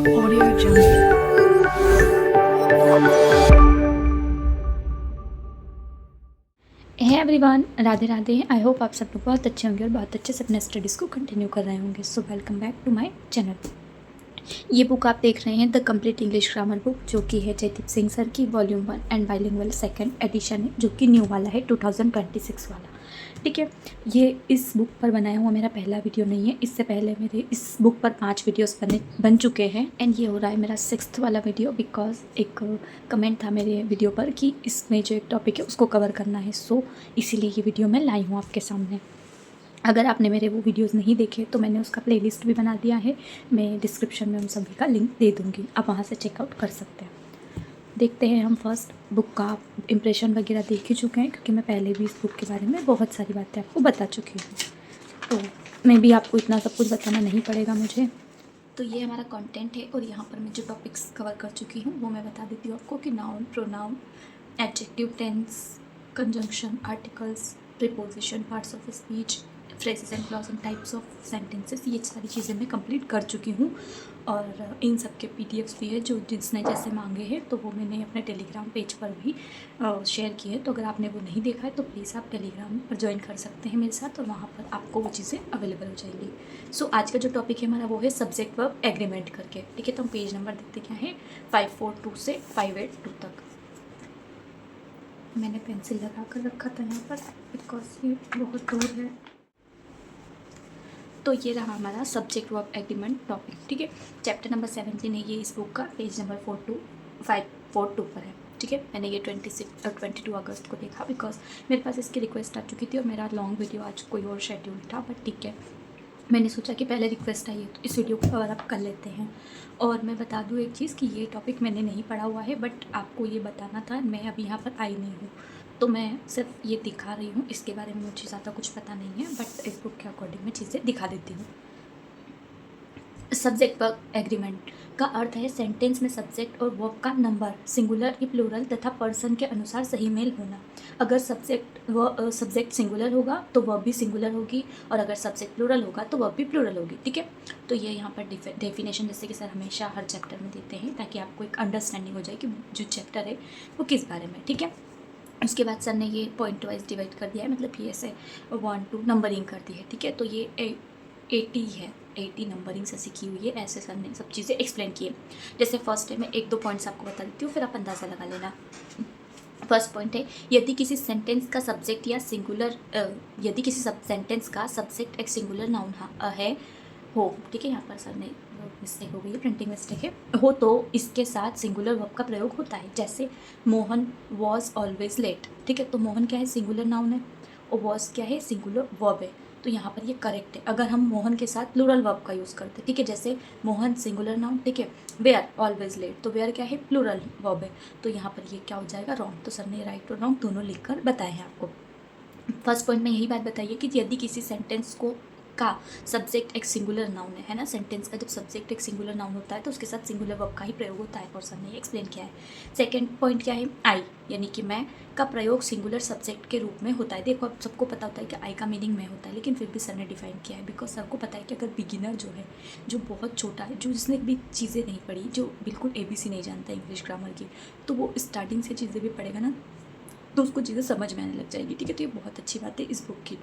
Audio Jungle. है everyone, Radhe Radhe. I hope आप सब लोग बहुत अच्छे होंगे और बहुत अच्छे से अपने स्टडीज़ को कंटिन्यू कर रहे होंगे। So welcome back to my channel. ये बुक आप देख रहे हैं the complete English grammar book, जो कि है जयदीप सिंह सर की volume 1 and bilingual second edition है, जो कि न्यू वाला है 2026 वाला। ठीक है, ये इस बुक पर बनाया हुआ मेरा पहला वीडियो नहीं है। इससे पहले मेरे इस बुक पर 5 वीडियोस बन चुके हैं एंड ये हो रहा है मेरा 6th वाला वीडियो, बिकॉज एक कमेंट था मेरे वीडियो पर कि इसमें जो एक टॉपिक है उसको कवर करना है। सो इसीलिए ये वीडियो मैं लाई हूँ आपके सामने। अगर आपने मेरे वो वीडियोस नहीं देखे तो मैंने उसका प्लेलिस्ट भी बना दिया है, मैं डिस्क्रिप्शन में उन सभी का लिंक दे दूँगी, आप वहाँ से चेकआउट कर सकते हैं। देखते हैं हम फर्स्ट बुक का इम्प्रेशन वगैरह देख ही चुके हैं, क्योंकि मैं पहले भी इस बुक के बारे में बहुत सारी बातें आपको बता चुकी हूँ, तो मैं भी आपको इतना सब कुछ बताना नहीं पड़ेगा मुझे। तो ये हमारा कंटेंट है और यहाँ पर मैं जो टॉपिक्स कवर कर चुकी हूँ वो मैं बता देती हूँ आपको कि noun, pronoun, adjective, tense, conjunction, articles, preposition, parts of speech, phrases and clause and types of sentences, ये सारी चीज़ें मैं कंप्लीट कर चुकी हूँ। और इन सब के पीडीएफ्स भी है, जो जिसने जैसे मांगे हैं तो वो मैंने अपने टेलीग्राम पेज पर भी शेयर किए हैं। तो अगर आपने वो नहीं देखा है तो प्लीज़ आप टेलीग्राम पर ज्वाइन कर सकते हैं मेरे साथ, और वहाँ पर आपको वो चीज़ें अवेलेबल हो जाएंगी। सो आज का जो टॉपिक है हमारा वो है सब्जेक्ट वर्ब एग्रीमेंट करके। ठीक है, तो हम पेज नंबर देखते क्या है 542 से 582 तक। मैंने पेंसिल लगा कर रखा था यहाँ पर बिकॉज ये बहुत दूर है। तो ये रहा हमारा सब्जेक्ट वर्ब एग्रीमेंट टॉपिक। ठीक है, चैप्टर नंबर 17 है ये इस बुक का, पेज नंबर 542 पर है। ठीक है, मैंने ये 22 अगस्त को देखा, बिकॉज मेरे पास इसकी रिक्वेस्ट आ चुकी थी और मेरा लॉन्ग वीडियो आज कोई और शेड्यूल था, बट ठीक है, मैंने सोचा कि पहले रिक्वेस्ट आई है तो इस वीडियो को कवर अप कर लेते हैं। और मैं बता दूँ एक चीज़ कि ये टॉपिक मैंने नहीं पढ़ा हुआ है, बट आपको ये बताना था, मैं अभी यहाँ पर आई नहीं हूँ तो मैं सिर्फ ये दिखा रही हूँ, इसके बारे में मुझे ज़्यादा कुछ पता नहीं है, बट इस बुक के अकॉर्डिंग मैं चीज़ें दिखा देती हूँ। सब्जेक्ट वर्ब एग्रीमेंट का अर्थ है सेंटेंस में सब्जेक्ट और वर्ब का नंबर, सिंगुलर या प्लूरल तथा पर्सन के अनुसार सही मेल होना। अगर सब्जेक्ट सिंगुलर होगा तो वर्ब भी सिंगुलर होगी, और अगर सब्जेक्ट प्लूरल होगा तो वर्ब भी प्लूरल होगी। ठीक है, तो ये यहाँ पर डेफिनेशन जैसे कि सर हमेशा हर चैप्टर में देते हैं, ताकि आपको एक अंडरस्टैंडिंग हो जाए कि जो चैप्टर है वो किस बारे में। ठीक है, उसके बाद सर ने ये पॉइंट वाइज डिवाइड कर दिया है, मतलब ये ऐसे 1 2 नंबरिंग कर दी है। ठीक है, तो ये 80 है, 80 नंबरिंग से सीखी हुई है, ऐसे सर ने सब चीज़ें एक्सप्लेन की है। जैसे फर्स्ट है, मैं 1-2 पॉइंट्स आपको बता देती हूँ, फिर आप अंदाज़ा लगा लेना। फर्स्ट पॉइंट है, यदि किसी सेंटेंस का सब्जेक्ट या सिंगुलर यदि किसी सेंटेंस का सब्जेक्ट एक सिंगुलर नाउन है हो, ठीक है, यहाँ पर सर ने मिस्टेक हो गई है, प्रिंटिंग मिस्टेक है, हो तो इसके साथ सिंगुलर वर्ब का प्रयोग होता है। जैसे मोहन वॉज ऑलवेज लेट। ठीक है, तो मोहन क्या है, सिंगुलर नाउन है, और वॉज क्या है, सिंगुलर वर्ब है, तो यहाँ पर ये करेक्ट है। अगर हम मोहन के साथ प्लूरल वर्ब का यूज़ करते हैं, ठीक है, जैसे मोहन सिंगुलर नाउन, ठीक है, वेयर ऑलवेज लेट, तो वेयर क्या है, प्लूरल वर्ब है, तो यहाँ पर ये क्या हो जाएगा, रॉन्ग। तो सर ने राइट और रॉन्ग दोनों लिखकर बताए हैं आपको। फर्स्ट पॉइंट में यही बात बताइए कि यदि किसी सेंटेंस को का सब्जेक्ट एक सिंगुलर नाउन है ना, सेंटेंस का जब सब्जेक्ट एक सिंगुलर नाउन होता है तो उसके साथ सिंगुलर वर्ब का ही प्रयोग होता है, और सर ने ये एक्सप्लेन किया है। सेकंड पॉइंट क्या है, आई यानी कि मैं का प्रयोग सिंगुलर सब्जेक्ट के रूप में होता है। देखो, अब सबको पता होता है कि आई का मीनिंग मैं होता है, लेकिन फिर भी सर ने डिफाइन किया है, बिकॉज सर को पता है कि अगर बिगिनर जो है, जो बहुत छोटा है, जो जिसने भी चीज़ें नहीं पढ़ी, जो बिल्कुल ABC नहीं जानता इंग्लिश ग्रामर की, तो वो स्टार्टिंग से चीज़ें भी पढ़ेगा ना, तो उसको चीज़ें समझ में आने लग जाएगी। ठीक है, तो ये बहुत अच्छी बात है इस बुक की।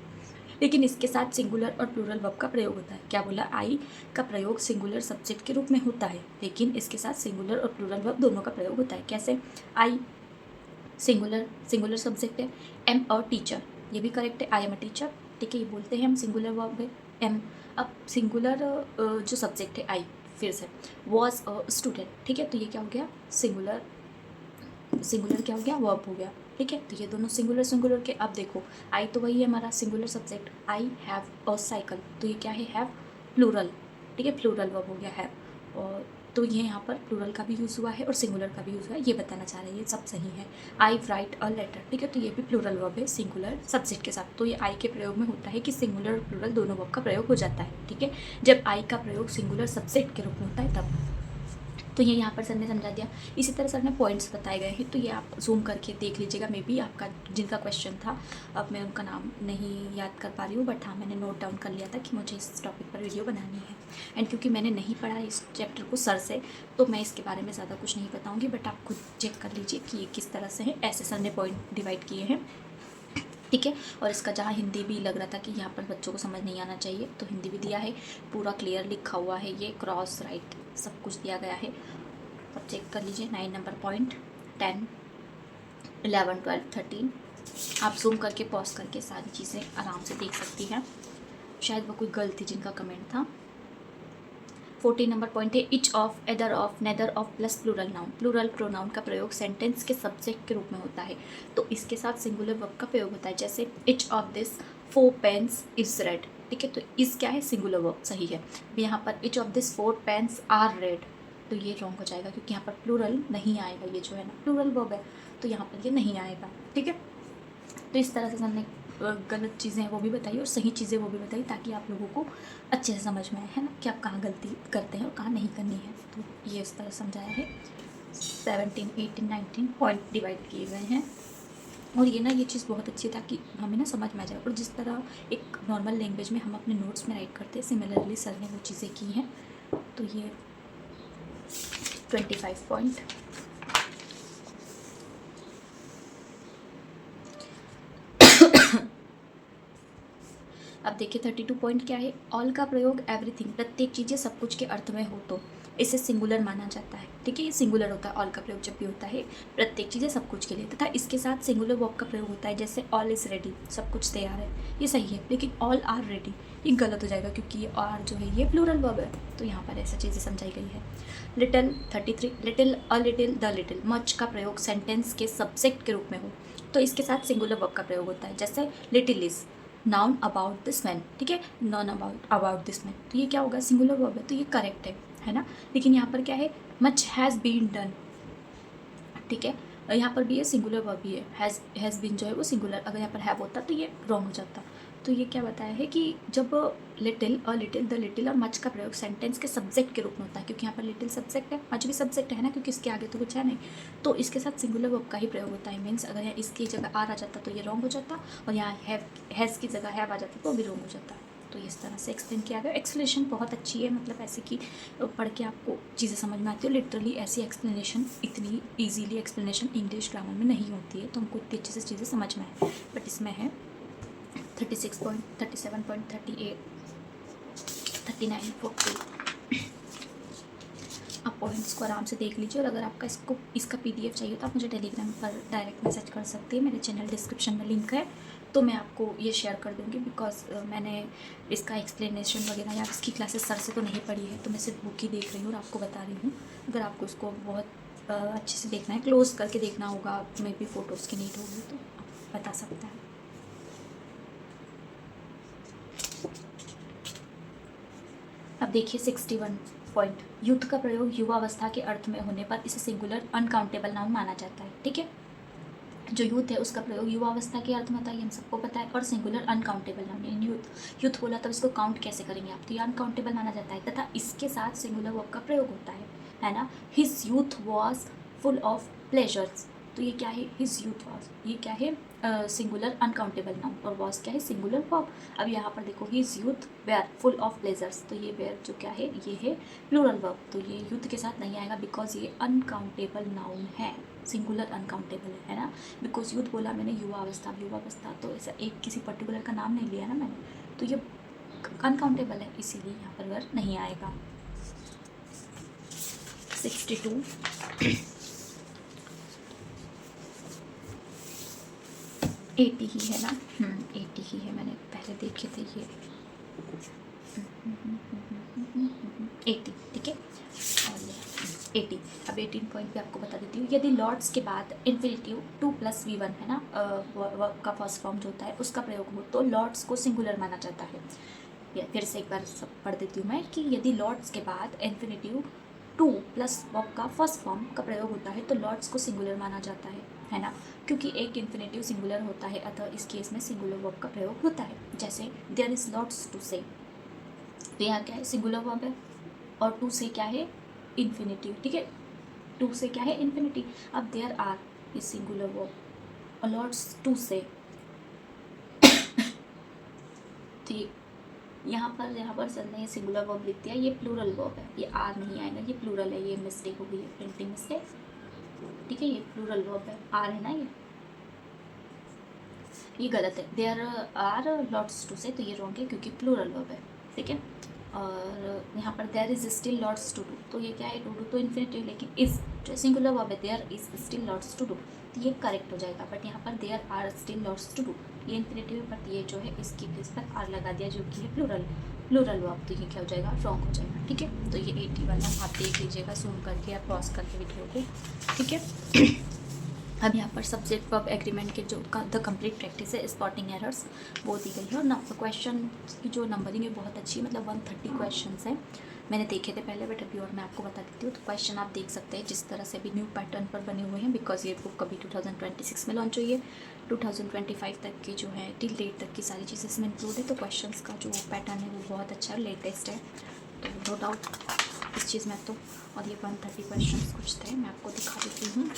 लेकिन इसके साथ सिंगुलर और प्लूरल वर्ब का प्रयोग होता है। क्या बोला, आई का प्रयोग सिंगुलर सब्जेक्ट के रूप में होता है, लेकिन इसके साथ सिंगुलर और प्लूरल वर्ब दोनों का प्रयोग होता है। कैसे, आई सिंगुलर सब्जेक्ट है, एम और टीचर, ये भी करेक्ट है, आई एम अ टीचर। ठीक है, ये बोलते हैं हम सिंगुलर वर्ब है एम। अब सिंगुलर जो सब्जेक्ट है आई, फिर से वॉज स्टूडेंट। ठीक है, तो ये क्या हो गया, सिंगुलर क्या हो गया, वर्ब हो गया। ठीक है, तो ये दोनों सिंगुलर के। अब देखो, आई तो वही है हमारा singular subject, I have a cycle, तो ये क्या है, हैव प्लूरल। ठीक है, प्लूरल वर्ब हो गया हैव, और तो ये यहाँ पर प्लूरल का भी यूज़ हुआ है और सिंगुलर का भी यूज़ हुआ है, ये बताना चाह रहे हैं, ये सब सही है। आई राइट अ लेटर, ठीक है, तो ये भी प्लूरल वर्ब है सिंगुलर सब्जेक्ट के साथ, तो ये आई के प्रयोग में होता है कि सिंगुलर और प्लूरल दोनों वर्ब का प्रयोग हो जाता है। ठीक है, जब आई का प्रयोग सिंगुलर सब्जेक्ट के रूप में होता है तब। तो ये यहाँ पर सर ने समझा दिया। इसी तरह सर ने पॉइंट्स बताए गए हैं, तो ये आप जूम करके देख लीजिएगा। मे बी आपका जिनका क्वेश्चन था, अब मैं उनका नाम नहीं याद कर पा रही हूँ, बट हाँ मैंने नोट डाउन कर लिया था कि मुझे इस टॉपिक पर वीडियो बनानी है। एंड क्योंकि मैंने नहीं पढ़ा इस चैप्टर को सर से, तो मैं इसके बारे में ज़्यादा कुछ नहीं बताऊँगी, बट आप खुद चेक कर लीजिए कि ये किस तरह से है। ऐसे सर ने पॉइंट डिवाइड किए हैं, ठीक है। और इसका जहाँ हिंदी भी लग रहा था कि यहाँ पर बच्चों को समझ नहीं आना चाहिए, तो हिंदी भी दिया है, पूरा क्लियर लिखा हुआ है, ये क्रॉस राइट सब कुछ दिया गया है। अब चेक कर लीजिए 9 नंबर पॉइंट, 10, 11, 12, 13। आप जूम करके पॉज करके सारी चीज़ें आराम से देख सकती हैं। शायद वो कोई गर्ल थी जिनका कमेंट था। 14 नंबर पॉइंट है each of, either of, neither of plus plural noun. Plural pronoun का प्रयोग सेंटेंस के सब्जेक्ट के रूप में होता है, तो इसके साथ सिंगुलर वर्ब का प्रयोग होता है। जैसे each of this 4 pens is red, ठीक है, तो इस क्या है, सिंगुलर वर्ब सही है। यहाँ पर each of this 4 pens are red, तो ये रॉन्ग हो जाएगा क्योंकि यहाँ पर प्लूरल नहीं आएगा, ये जो है ना प्लूरल वर्ब है, तो यहाँ पर ये नहीं आएगा, ठीक है। तो इस तरह से हमने गलत चीज़ें हैं वो भी बताई और सही चीज़ें वो भी बताई, ताकि आप लोगों को अच्छे से समझ में आए, है ना, कि आप कहाँ गलती करते हैं और कहाँ नहीं करनी है। तो ये इस तरह समझाया है। 17, 18, 19 पॉइंट डिवाइड किए गए हैं। और ये ना ये चीज़ बहुत अच्छी है ताकि हमें ना समझ में आ जाए, और जिस तरह एक नॉर्मल लैंग्वेज में हम अपने नोट्स में राइट करते हैं, सिमिलरली सर ने वो चीज़ें की हैं। तो ये 25 पॉइंट। अब देखिए 32 पॉइंट क्या है, ऑल का प्रयोग एवरीथिंग, प्रत्येक चीज़ें सब कुछ के अर्थ में हो तो इसे सिंगुलर माना जाता है, ठीक है। ये सिंगुलर होता है ऑल का प्रयोग जब भी होता है प्रत्येक चीज़ें सब कुछ के लिए, तथा इसके साथ सिंगुलर वर्ब का प्रयोग होता है। जैसे ऑल इज़ रेडी, सब कुछ तैयार है, ये सही है। लेकिन ऑल आर रेडी ये गलत हो जाएगा क्योंकि ये आर जो है ये प्लूरल वर्ब है, तो यहाँ पर ऐसा चीज़ें समझाई गई है। Little 33, little, a little, the little, much का प्रयोग सेंटेंस के सब्जेक्ट के रूप में हो तो इसके साथ सिंगुलर वर्ब का प्रयोग होता है। जैसे little is noun about this man, ठीक है, नॉन अबाउट दिस मैन, तो ये क्या होगा, सिंगुलर वर्ब है, तो ये करेक्ट है ना। लेकिन यहाँ पर क्या है, मच हैज़ बीन डन, ठीक है, यहाँ पर भी ये सिंगुलर वर्ब भी है, हैज़ बीन जो है वो सिंगुलर, अगर यहाँ पर हैव होता तो ये रॉन्ग हो जाता। तो ये क्या बताया है कि जब little, a little, the little और मच का प्रयोग सेंटेंस के सब्जेक्ट के रूप में होता है, क्योंकि यहाँ पर लिटिल सब्जेक्ट है, मच भी सब्जेक्ट है ना, क्योंकि इसके आगे तो कुछ है नहीं, तो इसके साथ सिंगुलर वर्ब का ही प्रयोग होता है। मीन्स अगर यहाँ इसकी जगह आर आ जाता तो ये रॉन्ग हो जाता, और यहाँ हैज़ की जगह हैव आ जाता तो भी रॉन्ग हो जाता। तो इस तरह से एक्सप्लेन किया गया। एक्सप्लेनेशन बहुत अच्छी है, मतलब ऐसे कि पढ़ के आपको चीज़ें समझ में आती है। लिटरली ऐसी एक्सप्लेनेशन, इतनी इजीली एक्सप्लेनेशन इंग्लिश ग्रामर में नहीं होती है, तो हमको इतनी अच्छे से चीज़ें समझ में आए, बट इसमें है 36 पॉइंट, 37 पॉइंट, 38, 39, 40। आप पॉइंट्स को आराम से देख लीजिए, और अगर आपका इसका PDF चाहिए तो आप मुझे टेलीग्राम पर डायरेक्ट मैसेज कर सकते हैं, मेरे चैनल डिस्क्रिप्शन में लिंक है, तो मैं आपको ये शेयर कर दूँगी। बिकॉज मैंने इसका एक्सप्लेनेशन वगैरह या इसकी क्लासेस सर से तो नहीं पढ़ी है, तो मैं सिर्फ बुक ही देख रही हूँ और आपको बता रही हूँ। अगर आपको इसको बहुत अच्छे से देखना है, क्लोज करके देखना होगा, मे भी फ़ोटोज़ की नीड होगी, तो आप बता सकता है। अब देखिए 61 पॉइंट, यूथ का प्रयोग युवावस्था के अर्थ में होने पर इसे सिंगुलर अनकाउंटेबल नाउन माना जाता है, ठीक है। जो यूथ है उसका प्रयोग युवावस्था के अर्थ में होता है, हम सबको पता है, और सिंगुलर अनकाउंटेबल नाउन, यानी यूथ बोला तब इसको काउंट कैसे करेंगे आप, तो ये अनकाउंटेबल माना जाता है, तथा इसके साथ सिंगुलर वर्ब का प्रयोग होता है ना। His youth was full of pleasures, तो ये क्या है, हिज यूथ वॉज, ये क्या है, सिंगुलर अनकाउंटेबल नाउन, और वॉज क्या है, सिंगुलर वर्ब। अब यहाँ पर देखो his youth were full of pleasures, तो ये वेयर जो क्या है, ये है प्लूरल वर्ब, तो ये यूथ के साथ नहीं आएगा बिकॉज ये अनकाउंटेबल नाउन है, सिंगुलर अनकाउंटेबल है ना। बिकॉज यूथ बोला मैंने, युवावस्था तो ऐसा एक किसी पर्टिकुलर का नाम नहीं लिया ना मैंने, तो ये अनकाउंटेबल है, इसीलिए यहाँ पर वर्ब नहीं आएगा। 62 80 ही है ना, 80 ही है, मैंने पहले देखे थे ये 80, ठीक है, और 80। अब 18 पॉइंट पे आपको बता देती हूँ, यदि लॉर्ड्स के बाद इन्फिनिटिव 2 + V1 है ना, वर्ब का फर्स्ट फॉर्म जो होता है उसका प्रयोग हो तो लॉर्ड्स को सिंगुलर माना जाता है। या फिर से एक बार सब पढ़ देती हूँ मैं, कि यदि लॉर्ड्स के बाद इन्फिनिटिव 2 + वर्ब का फर्स्ट फॉर्म का प्रयोग होता है तो लॉर्ड्स को सिंगुलर माना जाता है ना, क्योंकि एक इन्फिनिटिव सिंगुलर होता है, अतः इस केस में सिंगुलर वर्ब का प्रयोग होता है। जैसे देयर इज़ लॉट्स टू से, तो यहाँ क्या है, सिंगुलर वर्ब है, और टू से क्या है, इन्फिनिटिव, ठीक है, टू से क्या है इन्फिनिटी। अब देयर आर ये सिंगुलर वर्ब, अलॉट्स टू से, ठीक, यहाँ पर सर ने ये सिंगुलर वर्ब लिख दिया, ये प्लूरल वर्ब है, ये आर नहीं आएगा, ये प्लूरल है, ये मिस्टेक हो गई है, प्रिंटिंग मिस्टेक, ठीक है, ये प्लूरल वर्ब है, आर है ना, ये गलत है, देयर आर लॉट्स टू से, तो ये रॉन्ग है क्योंकि प्लूरल वर्ब है, ठीक है। और यहाँ पर there is still lots to do, तो ये क्या है, टू डू तो इन्फिनिटिव, लेकिन इज जो सिंगुलर वर्ब है, there is still lots to do, तो ये करेक्ट हो जाएगा। बट यहाँ पर there are still lots to do, ये इन्फिनिटिव है, बट ये जो है इसकी प्लेस पर आर लगा दिया जो कि है प्लूरल वर्ब, तो ये क्या हो जाएगा, रॉन्ग हो जाएगा, ठीक है। तो ये 80 वाला आप देख लीजिएगा जूम करके या पॉज करके वीडियो को, ठीक है। अब यहाँ पर सब्जेक्ट वर्ब एग्रीमेंट के जो द कंप्लीट प्रैक्टिस है स्पॉटिंग एरर्स वो दी गई है। और क्वेश्चन की जो नंबरिंग है बहुत अच्छी है, मतलब 130 क्वेश्चंस हैं, मैंने देखे थे पहले बट अभी और मैं आपको बता देती हूँ। तो क्वेश्चन आप देख सकते हैं जिस तरह से अभी न्यू पैटर्न पर बने हुए हैं, बिकॉज ये बुक अभी 2026 में लॉन्च हुई है, 2025 तक की जो है टिल डेट तक की सारी चीज़ें इसमें इंक्लूड है। तो क्वेश्चन का जो पैटर्न है वो बहुत अच्छा है, लेटेस्ट है, तो नो डाउट इस चीज़ में तो। और ये 130 क्वेश्चन कुछ थे, मैं आपको दिखा देती हूँ,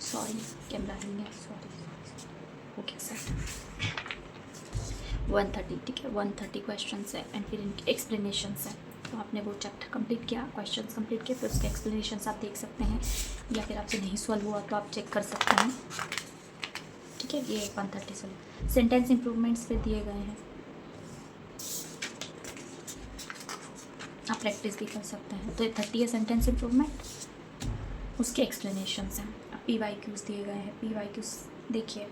सॉरी कैमरा नहीं है, सॉरी, ओके सर, 130, ठीक है, 130 क्वेश्चंस है एंड फिर इनके एक्सप्लेनेशंस है। तो आपने वो चैप्टर कंप्लीट किया, क्वेश्चंस कंप्लीट किए, फिर उसके एक्सप्लेनेशंस आप देख सकते हैं, या फिर आपसे नहीं सॉल्व हुआ तो आप चेक कर सकते हैं, ठीक है। ये 130 सेंटेंस इंप्रूवमेंट्स पे दिए गए हैं, आप प्रैक्टिस भी कर सकते हैं। तो ये 30 है सेंटेंस इंप्रूवमेंट, उसके एक्सप्लेनेशंस हैं। PYQs दिए गए हैं, PYQs देखिए,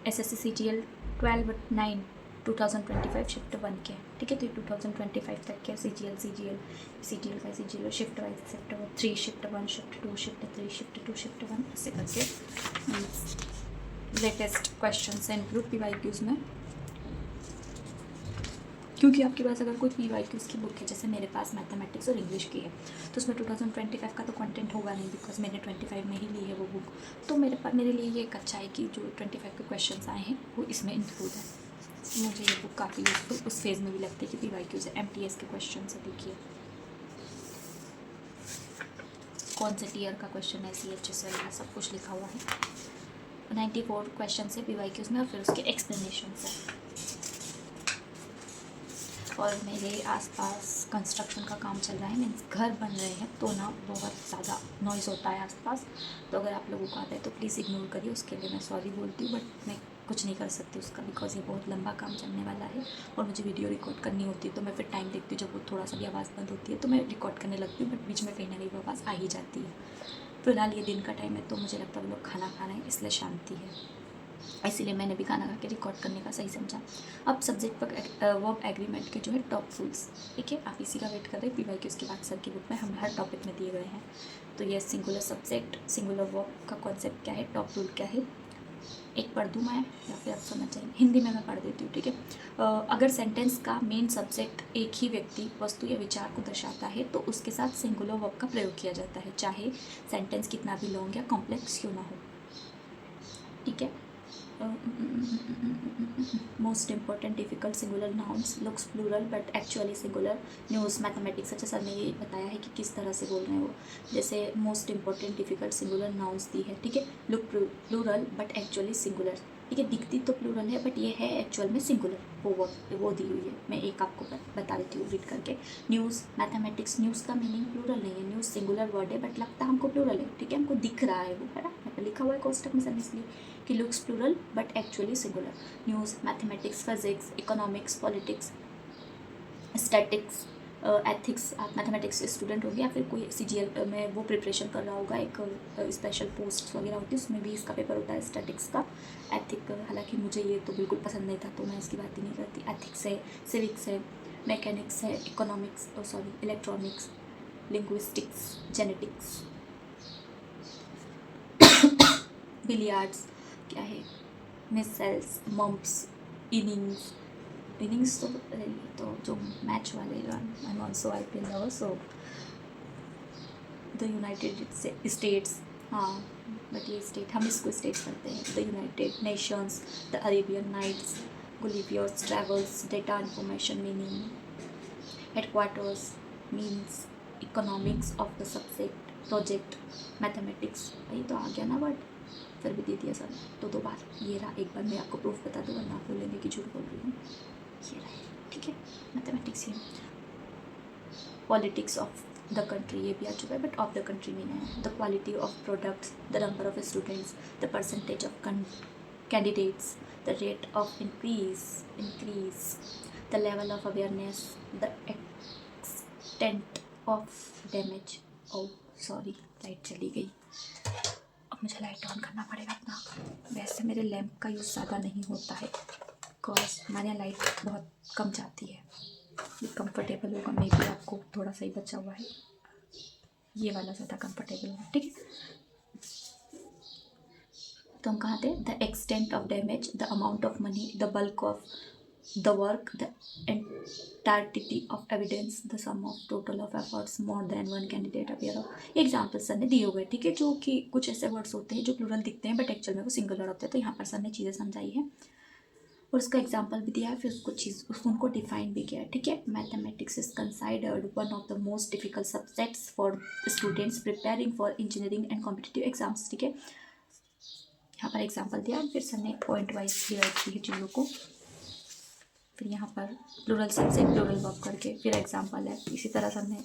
SSC CGL 12/9 2025 शिफ्ट 1 के, ठीक है। तो ये 2025 तक के CGL का CGL shift wise, shift 3, shift 1, shift 2, shift 3, shift 2, shift 1, ऐसे करके लेटेस्ट क्वेश्चन हैं इंक्लूड PYQs में। क्योंकि आपके पास अगर कोई PYQs की बुक है, जैसे मेरे पास मैथमेटिक्स और इंग्लिश की है, तो उसमें 2025 का तो कंटेंट होगा नहीं, बिकॉज मैंने 25 में ही ली है वो बुक। तो मेरे लिए ये एक अच्छा है कि जो 25 के क्वेश्चंस आए हैं वो इसमें इंक्लूड है। मुझे ये बुक काफ़ी यूजफुल उस फेज़ में भी लगती है कि PYQs है, MTS के क्वेश्चन है। देखिए कौन से टीयर का क्वेश्चन है, CHSL का सब कुछ लिखा हुआ है। 94 क्वेश्चन है PYQs में, और फिर उसके एक्सप्लेनेशन है। और मेरे आसपास कंस्ट्रक्शन का काम चल रहा है, मीन्स घर बन रहे हैं, तो ना बहुत ज़्यादा नॉइज़ होता है आसपास। तो अगर आप लोगों को आता है तो प्लीज़ इग्नोर करिए, उसके लिए मैं सॉरी बोलती हूँ, बट मैं कुछ नहीं कर सकती उसका, बिकॉज ये बहुत लंबा काम चलने वाला है और मुझे वीडियो रिकॉर्ड करनी होती है। तो मैं फिर टाइम देखती हूँ, जब वो थोड़ा सा भी आवाज़ बंद होती है तो मैं रिकॉर्ड करने लगती हूँ, बट बीच में कहीं ना कहीं वो आवाज़ आ ही जाती है। फिलहाल ये दिन का टाइम है, तो मुझे लगता है वो लोग खाना खा रहे हैं, इसलिए शांति है, इसीलिए मैंने भी खाना खा के रिकॉर्ड करने का सही समझा। अब सब्जेक्ट वर्ब एग्रीमेंट के जो है टॉप रूल्स, ठीक है, आप इसी का वेट कर रहे हैं। PYQs की बात सर की बुक में हम हर टॉपिक में दिए गए हैं। तो ये सिंगुलर सब्जेक्ट, सिंगुलर वर्ब का कॉन्सेप्ट क्या है, टॉप रूल क्या है, एक पढ़ दूँ मैं या फिर आप समझ जाएंगे, हिंदी में मैं पढ़ देती हूँ, ठीक है। अगर सेंटेंस का मेन सब्जेक्ट एक ही व्यक्ति, वस्तु या विचार को दर्शाता है तो उसके साथ सिंगुलर वर्ब का प्रयोग किया जाता है, चाहे सेंटेंस कितना भी लॉन्ग या कॉम्प्लेक्स क्यों ना हो, ठीक है। Most important difficult singular nouns looks plural but actually singular. News mathematics, अच्छा सर ने ये बताया है कि किस तरह से बोल रहे हैं वो। जैसे most important difficult singular nouns दी है, ठीक है, look plural but actually singular, ठीक है, दिखती तो प्लूरल है बट ये है एक्चुअल में सिंगुलर, वो दी हुई है। मैं एक आपको बता देती हूँ रीड करके। न्यूज़ मैथमेटिक्स, न्यूज़ का मीनिंग प्लूरल नहीं है, न्यूज़ सिंगुलर वर्ड है बट लगता हमको प्लूरल है, ठीक है, हमको दिख रहा है वो, है ना, यहाँ पर लिखा हुआ है कोष्टक में सर, इसलिए कि looks plural but actually singular. News mathematics, physics, economics, politics, statics, ethics, आप मैथमेटिक्स स्टूडेंट होंगे या फिर कोई CGL में वो प्रिपरेशन कर रहा होगा, एक स्पेशल पोस्ट वगैरह होती है, उसमें भी इसका पेपर होता है स्टैटिक्स का। एथिक, हालांकि मुझे ये तो बिल्कुल पसंद नहीं था तो मैं इसकी बात ही नहीं करती। एथिक्स है, सिविक्स है, मैकेनिक्स है, economics, electronics, linguistics, genetics, billiards क्या है, मिसल्स, मम्प्स, इनिंग्स तो जो मैच वाले, I am also IPL lover, so the United States, हाँ बट ये स्टेट, हम इसको स्टेट्स करते हैं। The United Nations, the Arabian Nights, Gulliver's travels, data information meaning, headquarters means economics of the subject project mathematics. भाई तो आ गया ना वर्ड, फिर भी दे दिया सर तो 2 बार। ये रहा, एक बार मैं आपको प्रूफ बता दूँ वरना आप बोलेंगे कि झूठ बोल रही हूँ। ये रहा, ठीक है, mathematics he. Politics of the country ये भी आ चुका है, बट ऑफ द कंट्री नहीं है। The quality of products, the number of students, the percentage of candidates, the rate of increase, the level of awareness, the extent of damage. Oh sorry, light चली गई। अब मुझे light on करना पड़ेगा अपना। वैसे मेरे लैंप का यूज़ ज़्यादा नहीं होता है बिकॉज हमारे यहाँ लाइट बहुत कम जाती है। ये कंफर्टेबल होगा, मे बी आपको थोड़ा सा ही बचा हुआ है, ये वाला ज़्यादा कंफर्टेबल होगा, ठीक है। तो हम कहाँ थे? The extent of damage, the amount of money, the bulk of the work, the entirety of evidence, the sum of total of efforts, more than one candidate aware of. Example sir ने दिए हुए, ठीक है, जो कि कुछ ऐसे words होते हैं जो प्लूरल दिखते हैं बट एक्चुअल में वो सिंगुलर होते हैं। तो यहाँ पर सर ने चीज़ें समझाई है और उसका एग्जाम्पल भी दिया है, फिर उसको उनको डिफाइन भी किया है, ठीक है। Mathematics is considered one of the most difficult subjects for students preparing for engineering and competitive exams, ठीक है। यहाँ पर एग्जाम्पल दिया, फिर सर ने पॉइंट वाइज डिवाइड की है चीज़ों को, फिर यहाँ पर प्लूरल सब्जेक्ट प्लूरल वर्ब करके फिर एग्जाम्पल है। इसी तरह सर ने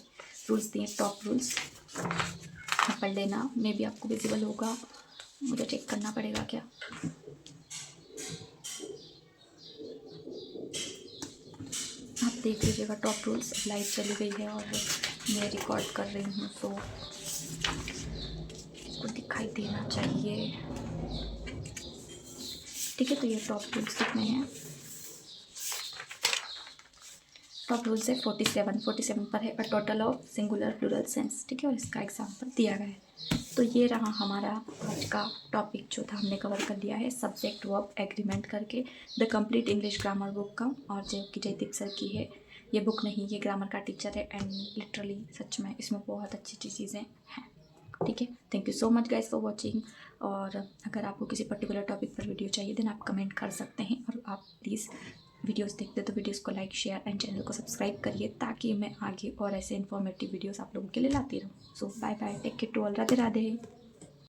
रूल्स दिए, टॉप रूल्स पढ़ लेना, मे भी आपको विजिबल होगा, मुझे चेक करना पड़ेगा क्या। आप देख लीजिएगा टॉप रूल्स। अब लाइट चली गई है और मैं रिकॉर्ड कर रही हूँ तो इसको दिखाई देना चाहिए, ठीक है। तो ये टॉप रूल्स कितने हैं? टॉप रूल्स है 47 पर है, a total of singular plural sense, ठीक है, और इसका एग्जाम्पल दिया गया है। तो ये रहा हमारा आज का टॉपिक जो था, हमने कवर कर लिया है सब्जेक्ट वर्ब एग्रीमेंट करके the complete English grammar book का, और जो कि जयदीप सर की है। ये बुक नहीं, ये ग्रामर का टीचर है एंड लिटरली सच में इसमें बहुत अच्छी अच्छी चीज़ें हैं, ठीक है। Thank you so much guys for watching. और अगर आपको किसी पर्टिकुलर टॉपिक पर वीडियो चाहिए देन आप कमेंट कर सकते हैं, और आप प्लीज़ वीडियोस देखते तो वीडियोस को लाइक शेयर एंड चैनल को सब्सक्राइब करिए ताकि मैं आगे और ऐसे इन्फॉर्मेटिव वीडियोस आप लोगों के लिए लाती रहूँ। So bye bye, take care to all, Radhe Radhe.